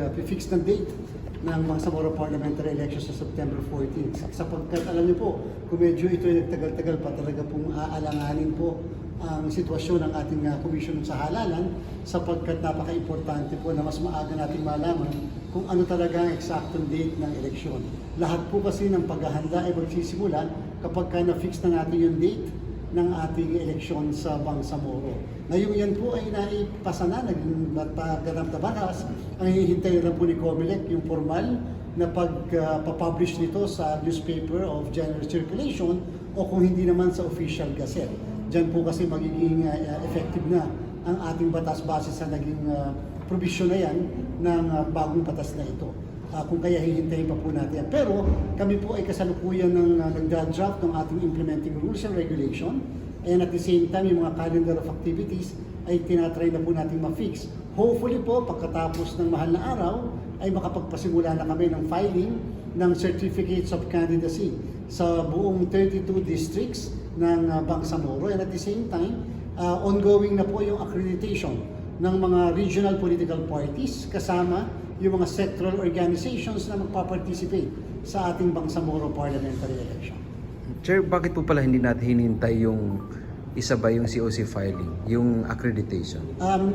mag-fix ng date ng mga Zamora parliamentary elections sa September 14. Sapagkat alam niyo po, kung medyo ito ay nagtagal-tagal pa, talaga pong aalanganin po ang sitwasyon ng ating Commission sa Halalan, sapagkat napaka-importante po na mas maaga nating malaman kung ano talaga ang eksaktong date ng eleksyon. Lahat po kasi ng paghahanda ay magsisimula kapag na-fix na natin yung date ng ating eleksyon sa Bangsamoro. Ngayong yan po ay naipasa na, naging pagganap na batas. Ang hihintay lang po ni COMELEC yung formal na pagpapublish nito sa newspaper of general circulation o kung hindi naman sa official gazette. Diyan po kasi magiging effective na ang ating batas base sa naging provision na yan ng bagong batas na ito. Kung kaya hihintayin pa po natin yan. Pero kami po ay kasalukuyan ng nagda-draft ng ating implementing rules and regulation. And at the same time, yung mga calendar of activities ay tinatry na po natin ma-fix. Hopefully po, pagkatapos ng mahal na araw, ay makapagpasimula na kami ng filing ng certificates of candidacy sa buong 32 districts ng Bangsamoro. And at the same time, ongoing na po yung accreditation ng mga regional political parties kasama yung mga sectoral organizations na magpa-participate sa ating Bangsamoro parliamentary election. Chair, bakit po pala hindi natin hinintay yung isa ba yung COC filing, yung accreditation?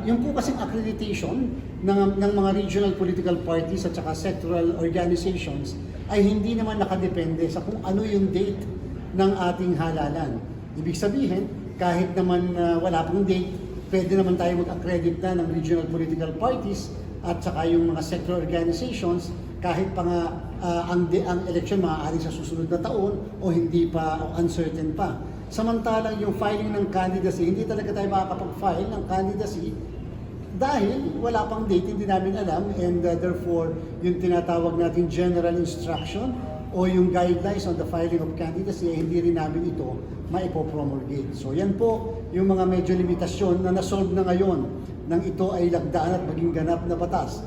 Yung po kasing accreditation ng mga regional political parties at saka sectoral organizations ay hindi naman nakadepende sa kung ano yung date ng ating halalan. Ibig sabihin, kahit naman wala pong date, pwede naman tayo mag-accredit na ng regional political parties at saka yung mga sectoral organizations kahit pa nga ang election maaari sa susunod na taon o hindi pa o uncertain pa. Samantalang yung filing ng candidacy, hindi talaga tayo makakapag-file ng candidacy dahil wala pang date, hindi namin alam, and therefore yung tinatawag natin general instruction o yung guidelines on the filing of candidacy ay hindi rin namin ito maipopromulgate. So yan po yung mga medyo limitasyon na nasolve na ngayon nang ito ay lagdaan at maging ganap na batas